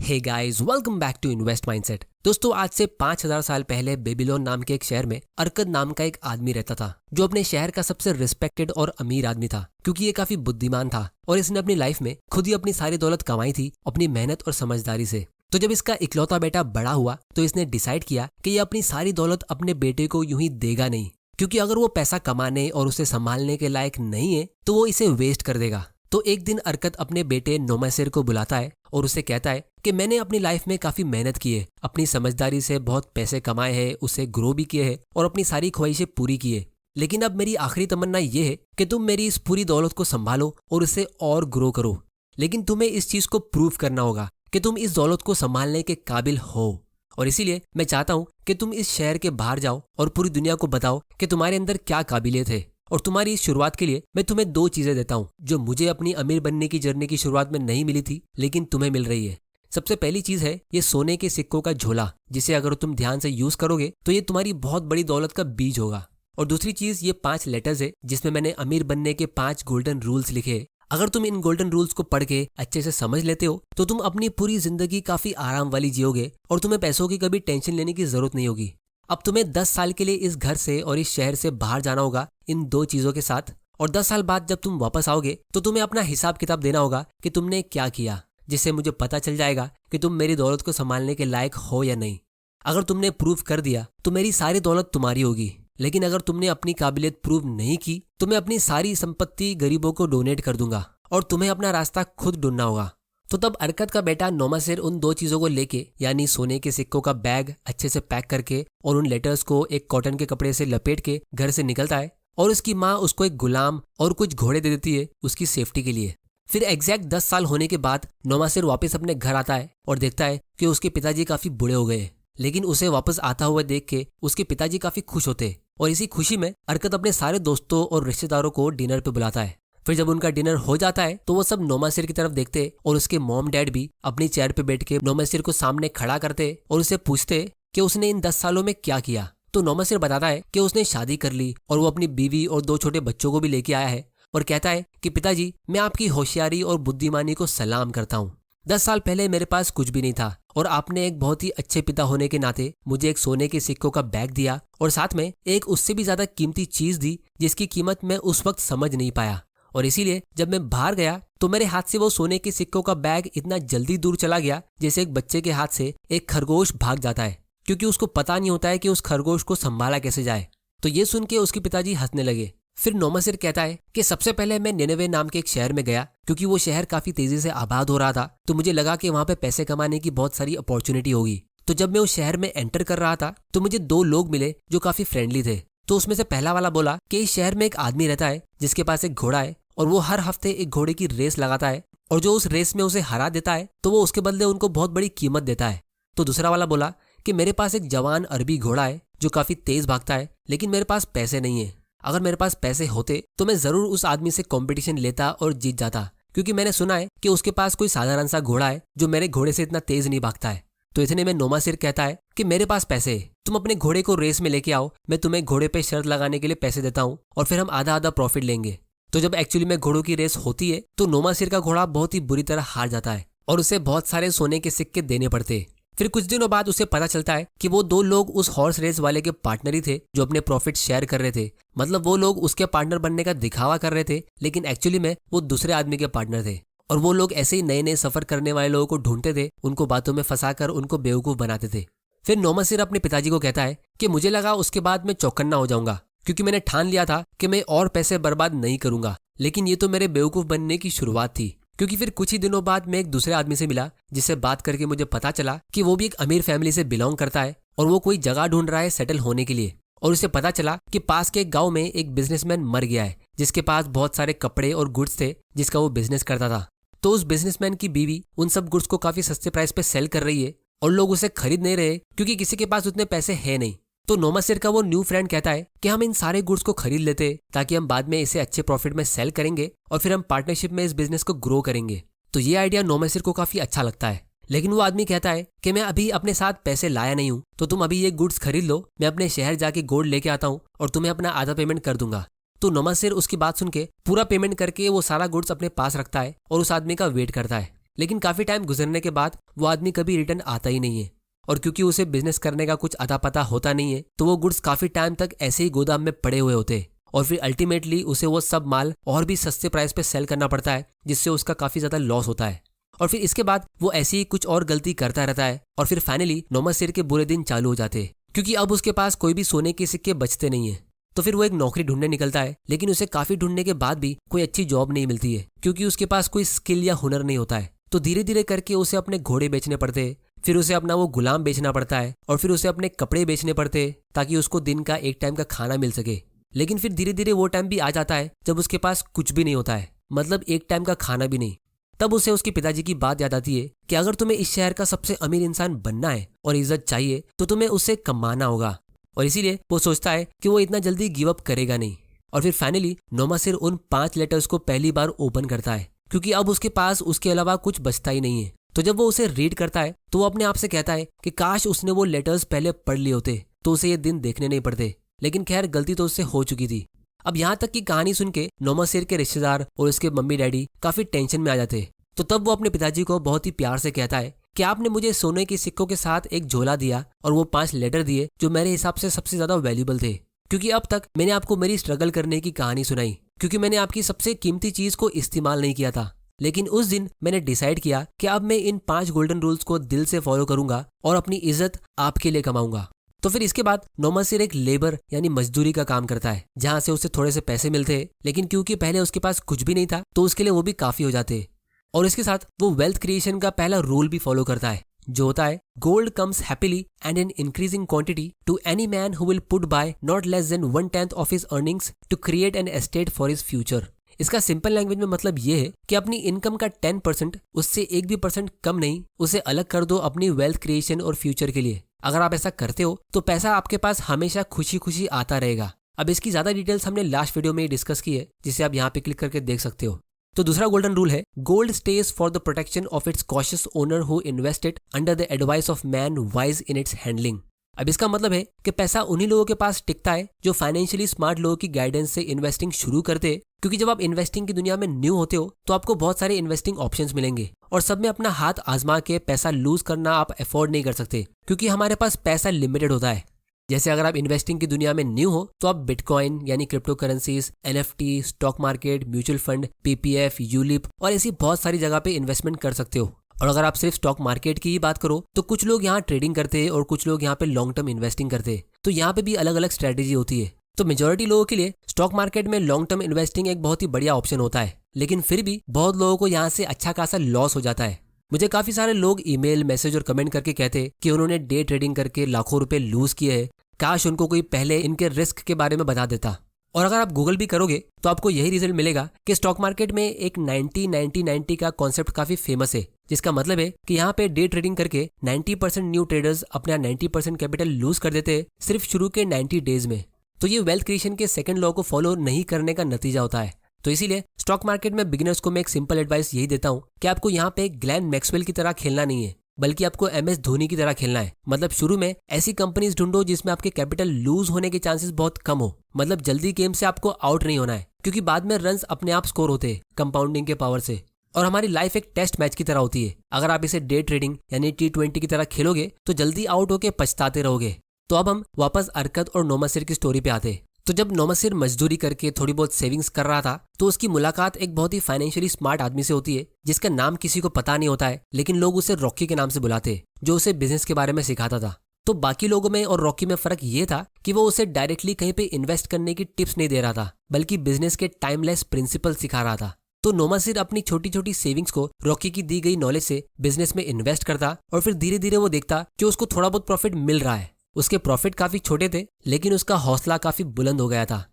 Hey guys, welcome back to invest mindset. दोस्तों, आज से 5000 साल पहले बेबीलोन नाम के एक शहर में अरकद नाम का एक आदमी रहता था, जो अपने शहर का सबसे रिस्पेक्टेड और अमीर आदमी था, क्योंकि ये काफी बुद्धिमान था और इसने अपनी लाइफ में खुद ही अपनी सारी दौलत कमाई थी अपनी मेहनत और समझदारी से। तो जब इसका इकलौता बेटा बड़ा हुआ तो इसने डिसाइड किया कि ये अपनी सारी दौलत अपने बेटे को यूं ही देगा नहीं, क्योंकि अगर वो पैसा कमाने और उसे संभालने के लायक नहीं है तो वो इसे वेस्ट कर देगा। तो एक दिन अरकद अपने बेटे नोमासिर को बुलाता है और उसे कहता है कि मैंने अपनी लाइफ में काफी मेहनत की है, अपनी समझदारी से बहुत पैसे कमाए हैं, उसे ग्रो भी किए हैं और अपनी सारी ख्वाहिशें पूरी की है। लेकिन अब मेरी आखिरी तमन्ना ये है कि तुम मेरी इस पूरी दौलत को संभालो और उसे और ग्रो करो। लेकिन तुम्हें इस चीज को प्रूव करना होगा कि तुम इस दौलत को संभालने के काबिल हो, और इसीलिए मैं चाहता हूं कि तुम इस शहर के बाहर जाओ और पूरी दुनिया को बताओ कि तुम्हारे अंदर क्या काबिलियत है। और तुम्हारी इस शुरुआत के लिए मैं तुम्हें 2 चीजें देता हूं जो मुझे अपनी अमीर बनने की जर्नी की शुरुआत में नहीं मिली थी, लेकिन तुम्हें मिल रही है। सबसे पहली चीज है ये सोने के सिक्कों का झोला, जिसे अगर तुम ध्यान से यूज करोगे तो ये तुम्हारी बहुत बड़ी दौलत का बीज होगा। और दूसरी चीज ये 5 लेटर्स है जिसमें मैंने अमीर बनने के 5 गोल्डन रूल्स लिखे हैं। अगर तुम इन गोल्डन रूल्स को पढ़ के अच्छे से समझ लेते हो तो तुम अपनी पूरी जिंदगी काफी आराम वाली जियोगे और तुम्हें पैसों की कभी टेंशन लेने की जरूरत नहीं होगी। अब तुम्हें 10 साल के लिए इस घर से और इस शहर से बाहर जाना होगा इन 2 चीजों के साथ, और 10 साल बाद जब तुम वापस आओगे तो तुम्हें अपना हिसाब किताब देना होगा कि तुमने क्या किया, जिससे मुझे पता चल जाएगा कि तुम मेरी दौलत को संभालने के लायक हो या नहीं। अगर तुमने प्रूव कर दिया तो मेरी सारी दौलत तुम्हारी होगी, लेकिन अगर तुमने अपनी काबिलियत प्रूव नहीं की तो मैं अपनी सारी संपत्ति गरीबों को डोनेट कर दूंगा और तुम्हें अपना रास्ता खुद ढूंढना होगा। तो तब अरकद का बेटा नोमासिर उन 2 चीजों को लेके, यानी सोने के सिक्कों का बैग अच्छे से पैक करके और उन लेटर्स को एक कॉटन के कपड़े से लपेट के घर से निकलता है, और उसकी माँ उसको एक गुलाम और कुछ घोड़े दे देती है उसकी सेफ्टी के लिए। फिर एग्जैक्ट 10 साल होने के बाद नोमासिर वापस अपने घर आता है और देखता है कि उसके पिताजी काफी बूढ़े हो गए, लेकिन उसे वापस आता हुआ देख के उसके पिताजी काफी खुश होते, और इसी खुशी में अरकद अपने सारे दोस्तों और रिश्तेदारों को डिनर पे बुलाता है। फिर जब उनका डिनर हो जाता है तो वो सब नोमासिर की तरफ देखते और उसके मॉम डैड भी अपनी चेयर पे बैठ के नोमासिर को सामने खड़ा करते और उसे पूछते कि उसने इन 10 सालों में क्या किया। तो नोमासिर बताता है कि उसने शादी कर ली और वो अपनी बीवी और 2 छोटे बच्चों को भी लेके आया है, और कहता है कि पिताजी, मैं आपकी होशियारी और बुद्धिमानी को सलाम करता हूँ। 10 साल पहले मेरे पास कुछ भी नहीं था और आपने एक बहुत ही अच्छे पिता होने के नाते मुझे एक सोने के सिक्कों का बैग दिया और साथ में एक उससे भी ज्यादा कीमती चीज दी जिसकी कीमत मैं उस वक्त समझ नहीं पाया, और इसीलिए जब मैं बाहर गया तो मेरे हाथ से वो सोने के सिक्कों का बैग इतना जल्दी दूर चला गया जैसे एक बच्चे के हाथ से एक खरगोश भाग जाता है, क्योंकि उसको पता नहीं होता है कि उस खरगोश को संभाला कैसे जाए। तो ये सुन के उसके पिताजी हंसने लगे। फिर नोमासिर कहता है कि सबसे पहले मैं निनेवे नाम के एक शहर में गया, क्योंकि वो शहर काफी तेजी से आबाद हो रहा था, तो मुझे लगा कि वहां पे पैसे कमाने की बहुत सारी अपॉर्चुनिटी होगी। तो जब मैं उस शहर में एंटर कर रहा था तो मुझे 2 लोग मिले जो काफी फ्रेंडली थे। तो उसमें से पहला वाला बोला कि इस शहर में एक आदमी रहता है जिसके पास एक घोड़ा है और वो हर हफ्ते एक घोड़े की रेस लगाता है, और जो उस रेस में उसे हरा देता है तो वो उसके बदले उनको बहुत बड़ी कीमत देता है। तो दूसरा वाला बोला कि मेरे पास एक जवान अरबी घोड़ा है जो काफी तेज भागता है, लेकिन मेरे पास पैसे नहीं है। अगर मेरे पास पैसे होते तो मैं जरूर उस आदमी से कंपटीशन लेता और जीत जाता, क्योंकि मैंने सुना है कि उसके पास कोई साधारण सा घोड़ा है जो मेरे घोड़े से इतना तेज नहीं भागता है। तो इतने में नोमासिर कहता है कि मेरे पास पैसे है, तुम अपने घोड़े को रेस में लेके आओ, मैं तुम्हें घोड़े पे शर्त लगाने के लिए पैसे देता हूँ और फिर हम आधा आधा प्रॉफिट लेंगे। तो जब एक्चुअली में घोड़ों की रेस होती है तो नोमासिर का घोड़ा बहुत ही बुरी तरह हार जाता है और उसे बहुत सारे सोने के सिक्के देने पड़ते। फिर कुछ दिनों बाद उसे पता चलता है कि वो 2 लोग उस हॉर्स रेस वाले के पार्टनर ही थे जो अपने प्रॉफिट शेयर कर रहे थे। मतलब वो लोग उसके पार्टनर बनने का दिखावा कर रहे थे, लेकिन एक्चुअली में वो दूसरे आदमी के पार्टनर थे, और वो लोग ऐसे ही नए नए सफर करने वाले लोगों को ढूंढते थे, उनको बातों में फंसाकर उनको बेवकूफ बनाते थे। फिर नोमासिर अपने पिताजी को कहता है कि मुझे लगा उसके बाद मैं चौकन्ना हो जाऊंगा, क्योंकि मैंने ठान लिया था कि मैं और पैसे बर्बाद नहीं करूंगा, लेकिन ये तो मेरे बेवकूफ बनने की शुरुआत थी। क्योंकि फिर कुछ ही दिनों बाद मैं एक दूसरे आदमी से मिला जिससे बात करके मुझे पता चला कि वो भी एक अमीर फैमिली से बिलोंग करता है और वो कोई जगह ढूंढ रहा है सेटल होने के लिए। और उसे पता चला कि पास के एक गांव में एक बिजनेसमैन मर गया है जिसके पास बहुत सारे कपड़े और गुड्स थे जिसका वो बिजनेस करता था। तो उस बिजनेसमैन की बीवी उन सब गुड्स को काफी सस्ते प्राइस पे सेल कर रही है और लोग उसे खरीद नहीं रहे क्योंकि किसी के पास उतने पैसे है नहीं। तो नोमासिर का वो न्यू फ्रेंड कहता है कि हम इन सारे गुड्स को खरीद लेते ताकि हम बाद में इसे अच्छे प्रॉफिट में सेल करेंगे और फिर हम पार्टनरशिप में इस बिजनेस को ग्रो करेंगे। तो ये आइडिया नोमासिर को काफी अच्छा लगता है, लेकिन वो आदमी कहता है कि मैं अभी अपने साथ पैसे लाया नहीं हूँ, तो तुम अभी ये गुड्स खरीद लो, मैं अपने शहर जाके गोल्ड लेके आता हूँ और तुम्हें अपना आधा पेमेंट कर दूंगा। तो नोमासिर उसकी बात सुन के पूरा पेमेंट करके वो सारा गुड्स अपने पास रखता है और उस आदमी का वेट करता है। लेकिन काफी टाइम गुजरने के बाद वो आदमी कभी रिटर्न आता ही नहीं है। और क्योंकि उसे बिजनेस करने का कुछ अता पता होता नहीं है तो वो गुड्स काफी टाइम तक ऐसे ही गोदाम में पड़े हुए होते हैं और फिर अल्टीमेटली उसे वो सब माल और भी सस्ते प्राइस पे सेल करना पड़ता है, जिससे उसका काफी ज्यादा लॉस होता है। और फिर इसके बाद वो ऐसे ही कुछ और गलती करता रहता है और फिर फाइनली नोमासिर के बुरे दिन चालू हो जाते हैं, क्योंकि अब उसके पास कोई भी सोने के सिक्के बचते नहीं है। तो फिर वो एक नौकरी ढूंढने निकलता है, लेकिन उसे काफी ढूंढने के बाद भी कोई अच्छी जॉब नहीं मिलती है, क्योंकि उसके पास कोई स्किल या हुनर नहीं होता है। तो धीरे धीरे करके उसे अपने घोड़े बेचने पड़ते हैं, फिर उसे अपना वो गुलाम बेचना पड़ता है और फिर उसे अपने कपड़े बेचने पड़ते हैं ताकि उसको दिन का एक टाइम का खाना मिल सके। लेकिन फिर धीरे धीरे वो टाइम भी आ जाता है जब उसके पास कुछ भी नहीं होता है, मतलब एक टाइम का खाना भी नहीं। तब उसे उसके पिताजी की बात याद आती है कि अगर तुम्हें इस शहर का सबसे अमीर इंसान बनना है और इज्जत चाहिए तो तुम्हें उससे कमाना होगा। और इसीलिए वो सोचता है कि वो इतना जल्दी गिव अप करेगा नहीं। और फिर फाइनली नोमासिर उन 5 लेटर्स को पहली बार ओपन करता है, क्योंकि अब उसके पास उसके अलावा कुछ बचता ही नहीं है। तो जब वो उसे रीड करता है तो वो अपने आप से कहता है कि काश उसने वो लेटर्स पहले पढ़ लिए होते तो उसे ये दिन देखने नहीं पड़ते। लेकिन खैर गलती तो उससे हो चुकी थी। अब यहाँ तक की कहानी सुन के नोमासिर के रिश्तेदार और उसके मम्मी डैडी काफी टेंशन में आ जाते। तो तब वो अपने पिताजी को बहुत ही प्यार से कहता है कि आपने मुझे सोने के सिक्कों के साथ एक झोला दिया और वो 5 लेटर दिए जो मेरे हिसाब से सबसे ज्यादा वैल्यूबल थे, क्योंकि अब तक मैंने आपको मेरी स्ट्रगल करने की कहानी सुनाई, क्योंकि मैंने आपकी सबसे कीमती चीज को इस्तेमाल नहीं किया था। लेकिन उस दिन मैंने डिसाइड किया कि अब मैं इन 5 गोल्डन रूल्स को दिल से फॉलो करूंगा और अपनी इज्जत आपके लिए कमाऊंगा। तो फिर इसके बाद नोमासिर एक लेबर यानी मजदूरी का काम करता है, जहां से उसे थोड़े से पैसे मिलते हैं, लेकिन क्योंकि पहले उसके पास कुछ भी नहीं था तो उसके लिए वो भी काफी हो जाते। और इसके साथ वो वेल्थ क्रिएशन का पहला रूल भी फॉलो करता है, जो होता है gold comes happily and in increasing quantity to any man who will put by not less than 1/10 of his earnings to create an estate for his future. इसका simple language में मतलब ये है कि अपनी इनकम का 10%, उससे 1 भी % कम नहीं, उसे अलग कर दो अपनी वेल्थ क्रिएशन और फ्यूचर के लिए। अगर आप ऐसा करते हो तो पैसा आपके पास हमेशा खुशी खुशी आता रहेगा। अब इसकी ज्यादा डिटेल्स हमने लास्ट वीडियो में डिस्कस की है, जिसे आप यहाँ पे क्लिक करके देख सकते हो। तो दूसरा गोल्डन रूल है gold stage for the protection of its cautious owner who invested under the advice of man wise in its handling. अब इसका मतलब है कि पैसा उन्हीं लोगों के पास टिकता है जो फाइनेंशियली स्मार्ट लोगों की गाइडेंस से इन्वेस्टिंग शुरू करते हैं, क्योंकि जब आप इन्वेस्टिंग की दुनिया में न्यू होते हो तो आपको बहुत सारे इन्वेस्टिंग ऑप्शंस मिलेंगे और सब में अपना हाथ आजमा के पैसा लूज करना आप अफोर्ड नहीं कर सकते, क्योंकि हमारे पास पैसा लिमिटेड होता है। जैसे अगर आप इन्वेस्टिंग की दुनिया में न्यू हो तो आप बिटकॉइन यानी crypto currencies, NFT, stock market, mutual fund, PPF, ULIP और ऐसी बहुत सारी जगह पे इन्वेस्टमेंट कर सकते हो। और अगर आप सिर्फ स्टॉक मार्केट की ही बात करो तो कुछ लोग यहाँ ट्रेडिंग करते हैं और कुछ लोग यहाँ पे लॉन्ग टर्म इन्वेस्टिंग करते हैं, तो यहाँ पे भी अलग अलग स्ट्रेटेजी होती है। तो मेजोरिटी लोगों के लिए स्टॉक मार्केट में लॉन्ग टर्म इन्वेस्टिंग एक बहुत ही बढ़िया ऑप्शन होता है, लेकिन फिर भी बहुत लोगों को यहाँ से अच्छा खासा लॉस हो जाता है। मुझे काफी सारे लोग ईमेल, मैसेज और कमेंट करके कहते कि उन्होंने डे ट्रेडिंग करके लाखों रुपए लूज किए हैं, काश उनको कोई पहले इनके रिस्क के बारे में बता देता। और अगर आप गूगल भी करोगे तो आपको यही रिजल्ट मिलेगा कि स्टॉक मार्केट में एक 90-90-90 का कॉन्सेप्ट काफी फेमस है, जिसका मतलब है कि यहाँ पे डे ट्रेडिंग करके 90% न्यू ट्रेडर्स अपना 90% कैपिटल लूज कर देते हैं सिर्फ शुरू के 90 डेज में। तो ये वेल्थ क्रिएशन के सेकंड लॉ को फॉलो नहीं करने का नतीजा होता है। तो इसीलिए स्टॉक मार्केट में बिगिनर्स को मैं एक सिंपल एडवाइस यही देता हूँ कि आपको यहाँ पे ग्लेन मैक्सवेल की तरह खेलना नहीं है, बल्कि आपको MS धोनी की तरह खेलना है। मतलब शुरू में ऐसी कंपनीज ढूंढो जिसमें आपके कैपिटल लूज होने के चांसेस बहुत कम हो, मतलब जल्दी गेम से आपको आउट नहीं होना है, क्योंकि बाद में रन्स अपने आप स्कोर होते हैं कंपाउंडिंग के पावर से। और हमारी लाइफ एक टेस्ट मैच की तरह होती है, अगर आप इसे डे ट्रेडिंग यानी T20 की तरह खेलोगे तो जल्दी आउट होके पछताते रहोगे। तो अब हम वापस अरकत और नोमासिर की स्टोरी पे आते। तो जब नोमासिर मजदूरी करके थोड़ी बहुत सेविंग्स कर रहा था तो उसकी मुलाकात एक बहुत ही फाइनेंशियली स्मार्ट आदमी से होती है, जिसका नाम किसी को पता नहीं होता है, लेकिन लोग उसे रॉकी के नाम से बुलाते, जो उसे बिजनेस के बारे में सिखाता था। तो बाकी लोगों में और रॉकी में फर्क ये था कि वो उसे डायरेक्टली कहीं पे इन्वेस्ट करने की टिप्स नहीं दे रहा था, बल्कि बिजनेस के टाइमलेस प्रिंसिपल सिखा रहा था। तो नोमासिर अपनी छोटी छोटी सेविंग्स को रॉकी की दी गई नॉलेज से बिजनेस में इन्वेस्ट करता और फिर धीरे धीरे वो देखता कि उसको थोड़ा बहुत प्रॉफिट मिल रहा है। उसके प्रॉफिट काफी छोटे थे, लेकिन उसका हौसला काफी बुलंद हो गया था।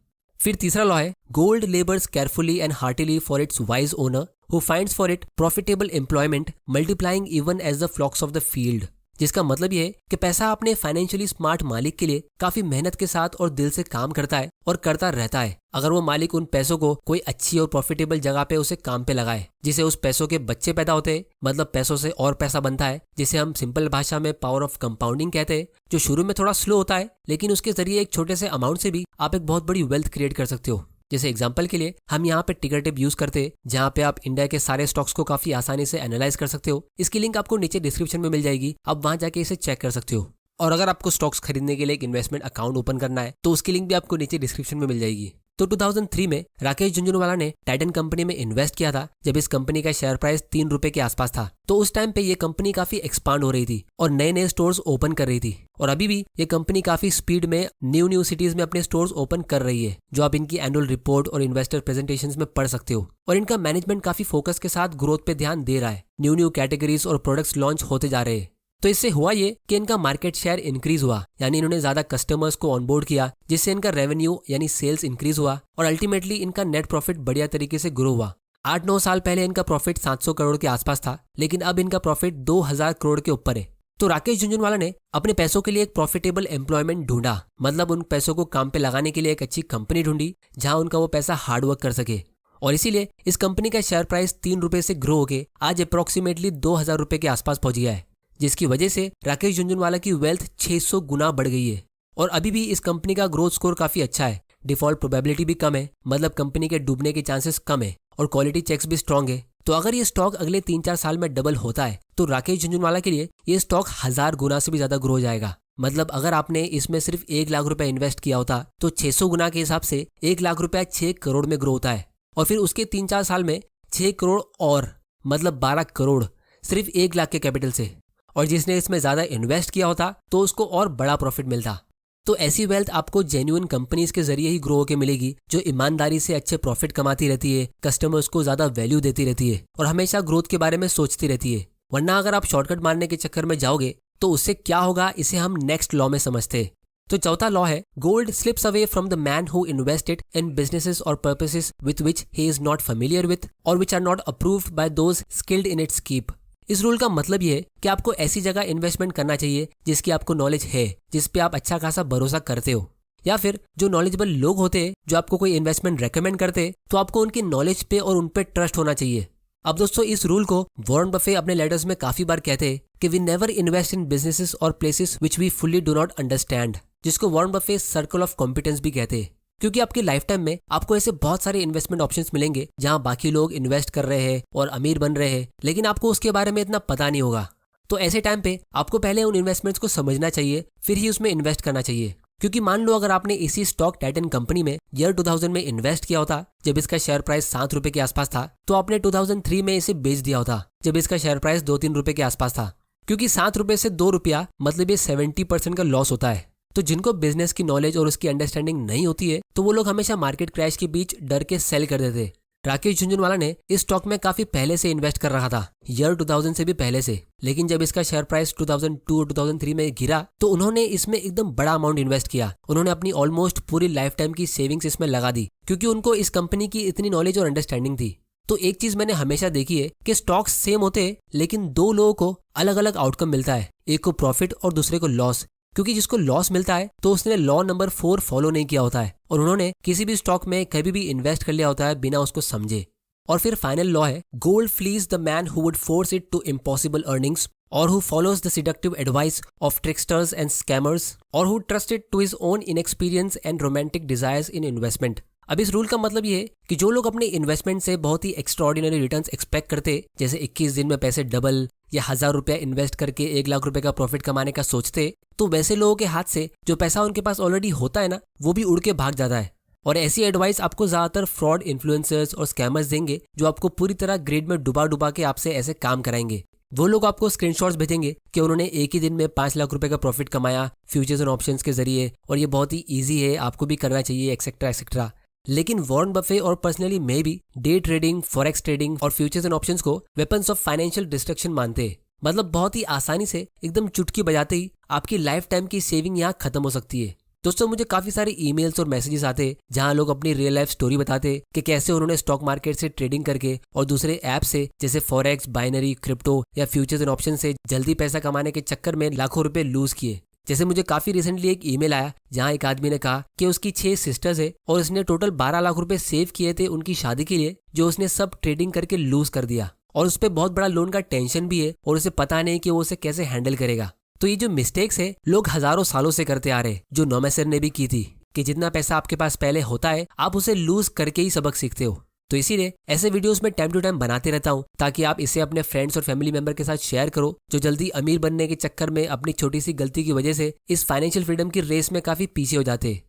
फिर तीसरा लॉ है gold labours carefully and heartily for its wise owner who finds for it profitable employment multiplying even as the flocks of the field. जिसका मतलब ये है कि पैसा अपने फाइनेंशियली स्मार्ट मालिक के लिए काफी मेहनत के साथ और दिल से काम करता है और करता रहता है, अगर वो मालिक उन पैसों को कोई अच्छी और प्रॉफिटेबल जगह पे उसे काम पे लगाए, जिसे उस पैसों के बच्चे पैदा होते हैं, मतलब पैसों से और पैसा बनता है, जिसे हम सिंपल भाषा में पावर ऑफ कंपाउंडिंग कहते हैं, जो शुरू में थोड़ा स्लो होता है, लेकिन उसके जरिए एक छोटे से अमाउंट से भी आप एक बहुत बड़ी वेल्थ क्रिएट कर सकते हो। जैसे एग्जांपल के लिए हम यहाँ पे टिकर टेप यूज करते हैं, जहाँ पे आप इंडिया के सारे स्टॉक्स को काफी आसानी से एनालाइज कर सकते हो। इसकी लिंक आपको नीचे डिस्क्रिप्शन में मिल जाएगी, आप वहां जाके इसे चेक कर सकते हो। और अगर आपको स्टॉक्स खरीदने के लिए एक इन्वेस्टमेंट अकाउंट ओपन करना है तो उसकी लिंक भी आपको नीचे डिस्क्रिप्शन में मिल जाएगी। तो 2003 में राकेश झुनझुनवाला ने टाइटन कंपनी में इन्वेस्ट किया था, जब इस कंपनी का शेयर प्राइस 3 रुपए के आसपास था। तो उस टाइम पे ये कंपनी काफी एक्सपांड हो रही थी और नए नए स्टोर्स ओपन कर रही थी। और अभी भी ये कंपनी काफी स्पीड में न्यू सिटीज में अपने स्टोर्स ओपन कर रही है, जो आप इनकी एनुअल रिपोर्ट और इन्वेस्टर प्रेजेंटेशंस में पढ़ सकते हो। और इनका मैनेजमेंट काफी फोकस के साथ ग्रोथ पे ध्यान दे रहा है, न्यू कैटेगरीज और प्रोडक्ट्स लॉन्च होते जा रहे हैं। तो इससे हुआ ये कि इनका मार्केट शेयर इंक्रीज हुआ, यानी इन्होंने ज्यादा कस्टमर्स को ऑनबोर्ड किया, जिससे इनका रेवेन्यू यानी सेल्स इंक्रीज हुआ और अल्टीमेटली इनका नेट प्रॉफिट बढ़िया तरीके से ग्रो हुआ। 8-9 साल पहले इनका प्रॉफिट 700 करोड़ के आसपास था, लेकिन अब इनका प्रॉफिट 2000 करोड़ के ऊपर है। तो राकेश झुनझुनवाला ने अपने पैसों के लिए एक प्रॉफिटेबल एम्प्लॉयमेंट ढूंढा, मतलब उन पैसों को काम पे लगाने के लिए एक अच्छी कंपनी ढूंढी जहां उनका वो पैसा हार्डवर्क कर सके। और इसीलिए इस कंपनी का शेयर प्राइस 3 रुपए से ग्रो होकर आज अप्रोक्सीमेटली 2000 रुपए के आसपास पहुंच गया है, जिसकी वजह से राकेश झुनझुनवाला की वेल्थ 600 गुना बढ़ गई है। और अभी भी इस कंपनी का ग्रोथ स्कोर काफी अच्छा है, डिफॉल्ट प्रोबेबिलिटी भी कम है, मतलब कंपनी के डूबने के चांसेस कम है और क्वालिटी चेक्स भी स्ट्रांग है। तो अगर ये स्टॉक अगले 3-4 साल में डबल होता है तो राकेश झुनझुनवाला के लिए ये स्टॉक 1000 गुना से भी ज्यादा ग्रो हो जाएगा। मतलब अगर आपने इसमें सिर्फ 1 लाख रुपए इन्वेस्ट किया होता तो 600 गुना के हिसाब से 1 लाख रुपया 6 करोड़ में ग्रो होता है। और फिर उसके 3-4 साल में 6 करोड़ और मतलब 12 करोड़ सिर्फ 1 लाख के कैपिटल से। और जिसने इसमें ज्यादा इन्वेस्ट किया होता तो उसको और बड़ा प्रॉफिट मिलता। तो ऐसी वेल्थ आपको जेन्युइन कंपनीज के जरिए ही ग्रो होकर मिलेगी, जो ईमानदारी से अच्छे प्रॉफिट कमाती रहती है, कस्टमर्स को ज्यादा वैल्यू देती रहती है और हमेशा ग्रोथ के बारे में सोचती रहती है। वरना अगर आप शॉर्टकट मारने के चक्कर में जाओगे तो उससे क्या होगा, इसे हम नेक्स्ट लॉ में समझते हैं। तो चौथा लॉ है, gold slips away from the man who invested in businesses और purposes with which he is not familiar with और which are not approved by those skilled in its keep. इस rule का मतलब ये है कि आपको ऐसी जगह इन्वेस्टमेंट करना चाहिए जिसकी आपको नॉलेज है, जिस पे आप अच्छा खासा भरोसा करते हो, या फिर जो नॉलेजेबल लोग होते हैं जो आपको कोई इन्वेस्टमेंट रेकमेंड करते हैं, तो आपको उनकी नॉलेज पे और उन पे ट्रस्ट होना चाहिए। अब दोस्तों, इस रूल को वॉरेन बफे अपने लेटर्स में काफी बार कहते हैं कि we never invest in businesses or places which we fully do not understand, जिसको Warren Buffett circle of competence भी कहते हैं। क्योंकि आपकी लाइफ टाइम में आपको ऐसे बहुत सारे इन्वेस्टमेंट ऑप्शंस मिलेंगे जहां बाकी लोग इन्वेस्ट कर रहे हैं और अमीर बन रहे हैं, लेकिन आपको उसके बारे में इतना पता नहीं होगा। तो ऐसे टाइम पे आपको पहले उन इन्वेस्टमेंट्स को समझना चाहिए, फिर ही उसमें इन्वेस्ट करना चाहिए। क्योंकि मान लो अगर आपने इसी स्टॉक टाइटन कंपनी में ईयर 2000 में इन्वेस्ट किया होता, जब इसका शेयर प्राइस 7 रुपए के आसपास था, तो आपने 2003 में इसे बेच दिया होता जब इसका शेयर प्राइस 2-3 रुपए के आसपास था। क्योंकि 7 रुपए से 2 रुपया मतलब ये 70% का लॉस होता है। तो जिनको बिजनेस की नॉलेज और उसकी अंडरस्टैंडिंग नहीं होती है, तो वो लोग हमेशा मार्केट क्रैश के बीच डर के सेल कर देते। राकेश झुनझुनवाला ने इस स्टॉक में काफी पहले से इन्वेस्ट कर रहा था, ईयर 2000 से भी पहले से, लेकिन जब इसका शेयर प्राइस 2002 और 2003 में गिरा तो उन्होंने इसमें एकदम बड़ा अमाउंट इन्वेस्ट किया। उन्होंने अपनी ऑलमोस्ट पूरी लाइफ टाइम की सेविंग्स इसमें लगा दी, क्योंकि उनको इस कंपनी की इतनी नॉलेज और अंडरस्टैंडिंग थी। तो एक चीज मैंने हमेशा देखी है कि स्टॉक्स सेम होते हैं, लेकिन दो लोगों को अलग अलग आउटकम मिलता है, एक को प्रॉफिट और दूसरे को लॉस। क्योंकि जिसको लॉस मिलता है तो उसने लॉ नंबर 4 फॉलो नहीं किया होता है और उन्होंने किसी भी स्टॉक में कभी भी इन्वेस्ट कर लिया होता है बिना उसको समझे। और फिर फाइनल लॉ है, gold flees the man who would force it to impossible earnings or who follows the seductive advice of tricksters and scammers or who trust it to his own inexperience and romantic desires in investment. अब इस rule का मतलब ये है कि जो लोग अपने इन्वेस्टमेंट से बहुत ही एक्स्ट्राऑर्डिनरी रिटर्न्स एक्सपेक्ट करते, जैसे 21 दिन में पैसे डबल या 1000 रुपया इन्वेस्ट करके 1 लाख रुपए का प्रॉफिट कमाने का सोचते, तो वैसे लोगों के हाथ से जो पैसा उनके पास ऑलरेडी होता है ना, वो भी उड़ के भाग जाता है। और ऐसी एडवाइस आपको ज्यादातर फ्रॉड इन्फ्लुएंसर्स और स्कैमर्स देंगे, जो आपको पूरी तरह ग्रिड में डुबा के आपसे ऐसे काम कराएंगे। वो लोग आपको स्क्रीनशॉट्स भेजेंगे कि उन्होंने एक ही दिन में 5 लाख रुपए का प्रॉफिट कमाया फ्यूचर्स एंड ऑप्शंस के जरिए, और ये बहुत ही ईजी है, आपको भी करना चाहिए, एक्सेट्रा एक्सेट्रा। लेकिन वॉरेन बफे और पर्सनली मैं भी डे ट्रेडिंग, फॉरेक्स ट्रेडिंग और फ्यूचर्स एंड ऑप्शंस को वेपन्स ऑफ फाइनेंशियल डिस्ट्रक्शन मानते हैं। मतलब बहुत ही आसानी से एकदम चुटकी बजाते ही आपकी लाइफ टाइम की सेविंग यहाँ खत्म हो सकती है। दोस्तों, मुझे काफी सारे ईमेल्स और मैसेजेस आते जहां लोग अपनी रियल लाइफ स्टोरी बताते कि कैसे उन्होंने स्टॉक मार्केट से ट्रेडिंग करके और दूसरे ऐप से जैसे फॉरेक्स, बाइनरी, क्रिप्टो या फ्यूचर्स एंड ऑप्शन से जल्दी पैसा कमाने के चक्कर में लाखों रुपए लूज किए। जैसे मुझे काफी रिसेंटली एक ईमेल आया जहां एक आदमी ने कहा कि उसकी 6 सिस्टर्स है और उसने टोटल 12 लाख रुपए सेव किए थे उनकी शादी के लिए, जो उसने सब ट्रेडिंग करके लूज कर दिया। और उस पर बहुत बड़ा लोन का टेंशन भी है और उसे पता नहीं कि वो उसे कैसे हैंडल करेगा। तो ये जो मिस्टेक्स है लोग हजारों सालों से करते आ रहे, जो नोमेसर ने भी की थी, कि जितना पैसा आपके पास पहले होता है आप उसे लूज करके ही सबक सीखते हो। तो इसीलिए ऐसे वीडियोस में टाइम टू टाइम बनाते रहता हूँ ताकि आप इसे अपने फ्रेंड्स और फैमिली मेंबर के साथ शेयर करो जो जल्दी अमीर बनने के चक्कर में अपनी छोटी सी गलती की वजह से इस फाइनेंशियल फ्रीडम की रेस में काफी पीछे हो जाते हैं।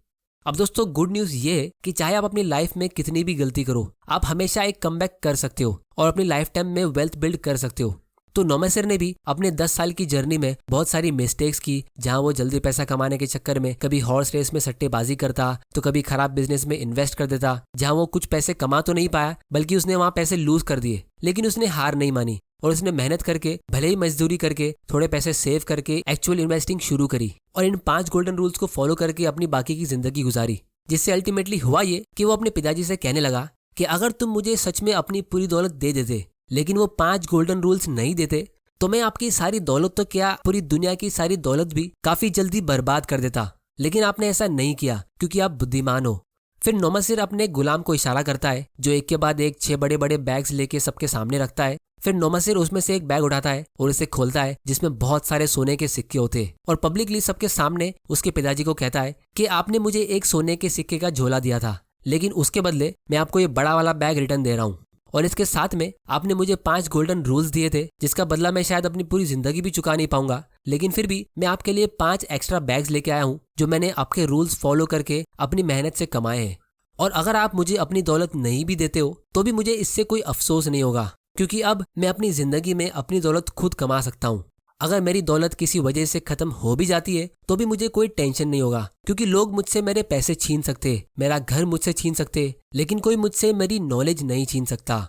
अब दोस्तों गुड न्यूज ये है कि चाहे आप अपनी लाइफ में कितनी भी गलती करो आप हमेशा एक कमबैक कर सकते हो और अपनी लाइफ टाइम में वेल्थ बिल्ड कर सकते हो। तो नोमेसर ने भी अपने 10 साल की जर्नी में बहुत सारी मिस्टेक्स की, जहां वो जल्दी पैसा कमाने के चक्कर में कभी हॉर्स रेस में सट्टेबाजी करता तो कभी खराब बिजनेस में इन्वेस्ट कर देता, जहां वो कुछ पैसे कमा तो नहीं पाया बल्कि उसने वहां पैसे लूज कर दिए। लेकिन उसने हार नहीं मानी और उसने मेहनत करके भले ही मजदूरी करके थोड़े पैसे सेव करके एक्चुअल इन्वेस्टिंग शुरू करी और इन 5 गोल्डन रूल्स को फॉलो करके अपनी बाकी की जिंदगी गुजारी, जिससे अल्टीमेटली हुआ ये कि वो अपने पिताजी से कहने लगा कि अगर तुम मुझे सच में अपनी पूरी दौलत दे देते लेकिन वो 5 गोल्डन रूल्स नहीं देते तो मैं आपकी सारी दौलत तो क्या पूरी दुनिया की सारी दौलत भी काफी जल्दी बर्बाद कर देता। लेकिन आपने ऐसा नहीं किया क्योंकि आप बुद्धिमान हो। फिर नोमसिर अपने गुलाम को इशारा करता है जो एक के बाद एक 6 बड़े बड़े बैग्स लेके सबके सामने रखता है। फिर नोमसिर उसमें से एक बैग उठाता है और उसे खोलता है जिसमें बहुत सारे सोने के सिक्के होते हैं और पब्लिकली सबके सामने उसके पिताजी को कहता है कि आपने मुझे एक सोने के सिक्के का झोला दिया था लेकिन उसके बदले मैं आपको ये बड़ा वाला बैग रिटर्न दे रहा हूँ और इसके साथ में आपने मुझे 5 गोल्डन रूल्स दिए थे जिसका बदला मैं शायद अपनी पूरी जिंदगी भी चुका नहीं पाऊंगा, लेकिन फिर भी मैं आपके लिए 5 एक्स्ट्रा बैग्स लेके आया हूँ जो मैंने आपके रूल्स फॉलो करके अपनी मेहनत से कमाए हैं। और अगर आप मुझे अपनी दौलत नहीं भी देते हो तो भी मुझे इससे कोई अफसोस नहीं होगा क्योंकि अब मैं अपनी जिंदगी में अपनी दौलत खुद कमा सकता हूँ। अगर मेरी दौलत किसी वजह से खत्म हो भी जाती है तो भी मुझे कोई टेंशन नहीं होगा क्योंकि लोग मुझसे मेरे पैसे छीन सकते, मेरा घर मुझसे छीन सकते, लेकिन कोई मुझसे मेरी नॉलेज नहीं छीन सकता।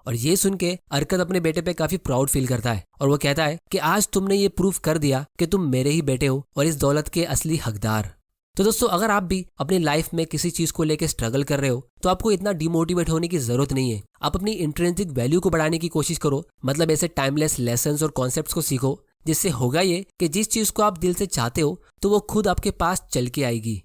और ये सुन के अरकत अपने बेटे पे काफी प्राउड फील करता है और वो कहता है कि आज तुमने ये प्रूफ कर दिया कि तुम मेरे ही बेटे हो और इस दौलत के असली हकदार। तो दोस्तों अगर आप भी अपनी लाइफ में किसी चीज को लेकर स्ट्रगल कर रहे हो तो आपको इतना डिमोटिवेट होने की जरूरत नहीं है। आप अपनी इंट्रिंसिक वैल्यू को बढ़ाने की कोशिश करो, मतलब ऐसे टाइमलेस लेसन्स और कॉन्सेप्ट्स को सीखो जिससे होगा ये कि जिस चीज को आप दिल से चाहते हो तो वो खुद आपके पास चल के आएगी।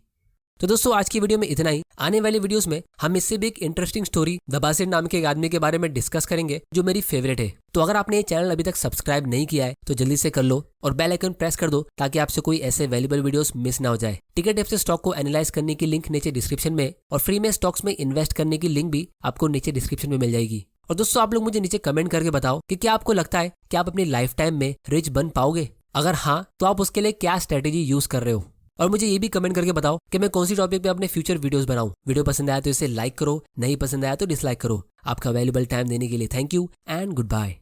तो दोस्तों आज की वीडियो में इतना ही। आने वाली वीडियोस में हम इससे भी एक इंटरेस्टिंग स्टोरी दबासिर नाम के एक आदमी के बारे में डिस्कस करेंगे जो मेरी फेवरेट है। तो अगर आपने ये चैनल अभी तक सब्सक्राइब नहीं किया है तो जल्दी से कर लो और बेल आइकन प्रेस कर दो ताकि आपसे कोई ऐसे वैल्यूएबल वीडियोस मिस ना हो जाए। टिकट ऐप से स्टॉक को एनालाइज करने की लिंक नीचे डिस्क्रिप्शन में और फ्री में स्टॉक्स में इन्वेस्ट करने की लिंक भी आपको नीचे डिस्क्रिप्शन में मिल जाएगी। और दोस्तों आप लोग मुझे नीचे कमेंट करके बताओ कि क्या आपको लगता है कि आप अपनी लाइफ टाइम में रिच बन पाओगे। अगर हाँ तो आप उसके लिए क्या स्ट्रेटेजी यूज कर रहे हो। और मुझे ये भी कमेंट करके बताओ कि मैं कौन सी टॉपिक पे अपने फ्यूचर वीडियोस बनाऊं। वीडियो पसंद आया तो इसे लाइक करो, नहीं पसंद आया तो डिसलाइक करो। आपका वैल्यूएबल टाइम देने के लिए thank you and good bye.